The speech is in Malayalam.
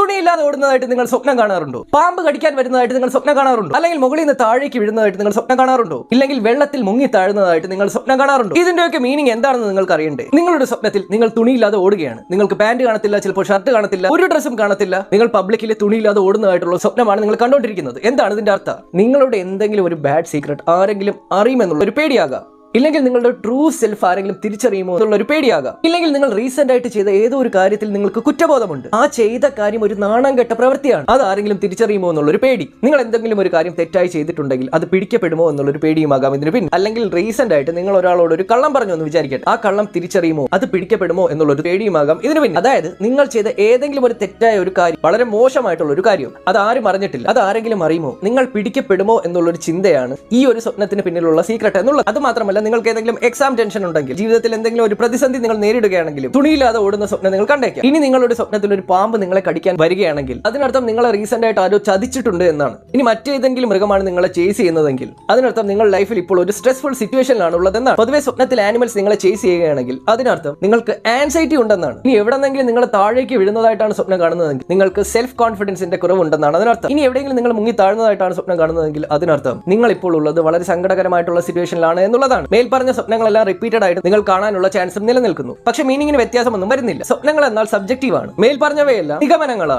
തുണിയില്ലാതെ ഓടുന്നതായിട്ട് നിങ്ങൾ സ്വപ്നം കാണാറുണ്ടോ? പാമ്പ് കടിക്കാൻ വരുന്നതായിട്ട് നിങ്ങൾ സ്വപ്നം കാണാറുണ്ടോ? അല്ലെങ്കിൽ മുകളിൽ നിന്ന് താഴേക്ക് വീഴുന്നതായിട്ട് നിങ്ങൾ സ്വപ്നം കാണാറുണ്ടോ? ഇല്ലെങ്കിൽ വെള്ളത്തിൽ മുങ്ങി താഴുന്നതായിട്ട് നിങ്ങൾ സ്വപ്നം കാണാറുണ്ടോ? ഇതിന്റെയൊക്കെ മീനിങ് എന്താണെന്ന് നിങ്ങൾക്ക് അറിയണ്ടേ? നിങ്ങളുടെ സ്വപ്നത്തിൽ നിങ്ങൾ തുണിയില്ലാതെ ഓടുകയാണ്. നിങ്ങൾക്ക് പാന്റ് കാണത്തില്ല, ചിലപ്പോൾ ഷർട്ട് കാണത്തില്ല, ഒരു ഡ്രസ്സും കാണത്തില്ല. നിങ്ങൾ പബ്ലിക്കിൽ തുണിയില്ലാതെ ഓടുന്നതായിട്ടുള്ള സ്വപ്നമാണ് നിങ്ങൾ കണ്ടുകൊണ്ടിരിക്കുന്നത്. എന്താണ് ഇതിന്റെ അർത്ഥം? നിങ്ങളുടെ എന്തെങ്കിലും ഒരു ബാഡ് സീക്രട്ട് ആരെങ്കിലും അറിയുമെന്നുള്ള ഒരു പേടിയാകാം. ഇല്ലെങ്കിൽ നിങ്ങളുടെ ട്രൂ സെൽഫ് ആരെങ്കിലും തിരിച്ചറിയുമോ എന്നുള്ള ഒരു പേടിയാകാം. ഇല്ലെങ്കിൽ നിങ്ങൾ റീസെന്റ് ആയിട്ട് ചെയ്ത ഏതോ ഒരു കാര്യത്തിൽ നിങ്ങൾക്ക് കുറ്റബോധമുണ്ട്. ആ ചെയ്ത കാര്യം ഒരു നാണം കെട്ട പ്രവൃത്തിയാണ്, അത് ആരെങ്കിലും തിരിച്ചറിയുമോ എന്നുള്ള ഒരു പേടി. നിങ്ങൾ എന്തെങ്കിലും ഒരു കാര്യം തെറ്റായി ചെയ്തിട്ടുണ്ടെങ്കിൽ അത് പിടിക്കപ്പെടുമോ എന്നുള്ള ഒരു പേടിയുമാകാം ഇതിന് പിന്നിൽ. അല്ലെങ്കിൽ റീസെന്റ് ആയിട്ട് നിങ്ങൾ ഒരാളോട് ഒരു കള്ളം പറഞ്ഞു എന്ന് വിചാരിക്കട്ടെ, ആ കള്ളം തിരിച്ചറിയുമോ, അത് പിടിക്കപ്പെടുമോ എന്നുള്ള ഒരു പേടിയുമാകാം ഇതിന് പിന്നിൽ. അതായത് നിങ്ങൾ ചെയ്ത ഏതെങ്കിലും ഒരു തെറ്റായ ഒരു കാര്യം, വളരെ മോശമായിട്ടുള്ള ഒരു കാര്യം, അത് ആരും അറിഞ്ഞിട്ടില്ല, അത് ആരെങ്കിലും അറിയുമോ, നിങ്ങൾ പിടിക്കപ്പെടുമോ എന്നുള്ള ഒരു ചിന്തയാണ് ഈ ഒരു സ്വപ്നത്തിന് പിന്നിലുള്ള സീക്രട്ട് എന്നുള്ളത്. അത് മാത്രമല്ല, നിങ്ങൾക്ക് ഏതെങ്കിലും എക്സാം ടെൻഷൻ ഉണ്ടെങ്കിൽ, ജീവിതത്തിൽ എന്തെങ്കിലും ഒരു പ്രതിസന്ധി നിങ്ങൾ നേരിടുകയാണെങ്കിലും തുണിയില്ലാതെ ഓടുന്ന സ്വപ്നം നിങ്ങൾ കണ്ടേക്കാം. ഇനി നിങ്ങളുടെ സ്വപ്നത്തിൽ ഒരു പാമ്പ് നിങ്ങളെ കടിക്കാൻ വരികയാണെങ്കിൽ അതിനർത്ഥം നിങ്ങളെ റീസെന്റ് ആയിട്ട് ആരോ ചതിച്ചിട്ടുണ്ട് എന്നാണ്. ഇനി മറ്റേതെങ്കിലും മൃഗമാണ് നിങ്ങളെ ചേസ് ചെയ്യുന്നതെങ്കിൽ അതിനർത്ഥം നിങ്ങൾ ലൈഫിൽ ഇപ്പോൾ ഒരു സ്ട്രെസ്ഫുൾ സിറ്റുവേഷനിലാണ് ഉള്ളതെന്നാണ്. പൊതുവെ സ്വപ്നത്തിൽ ആനിമൽസ് നിങ്ങളെ ചേസ് ചെയ്യുകയാണെങ്കിൽ അതിനർത്ഥം നിങ്ങൾക്ക് ആൻസൈറ്റി ഉണ്ടെന്നാണ്. ഇനി എവിടെന്നെങ്കിലും നിങ്ങൾ താഴേക്ക് വീഴുന്നതായിട്ടാണ് സ്വപ്നം കാണുന്നതെങ്കിൽ നിങ്ങൾക്ക് സെൽഫ് കോൺഫിഡൻസിന്റെ കുറവുണ്ടെന്നാണ് അതിനർത്ഥം. ഇനി എവിടെയെങ്കിലും നിങ്ങൾ മുങ്ങി താഴ്ന്നതായിട്ടാണ് സ്വപ്നം കാണുന്നതെങ്കിൽ അതിനർത്ഥം നിങ്ങൾ ഇപ്പോൾ ഉള്ളത് വളരെ സങ്കടകരമായിട്ടുള്ള സിറ്റുവേഷനിലാണ് എന്നുള്ളതാണ്. മേൽപ്പറഞ്ഞ സ്വപ്നങ്ങളെല്ലാം റിപ്പീറ്റഡ് ആയിട്ട് നിങ്ങൾ കാണാനുള്ള ചാൻസും നിലനിൽക്കുന്നു. പക്ഷേ മീനിങ്ങിന് വ്യത്യാസമൊന്നും വരുന്നില്ല. സ്വപ്നങ്ങൾ എന്നാൽ സബ്ജക്റ്റീവ് ആണ്. മേൽപ്പറഞ്ഞവയെല്ലാം നിഗമനങ്ങളാണ്.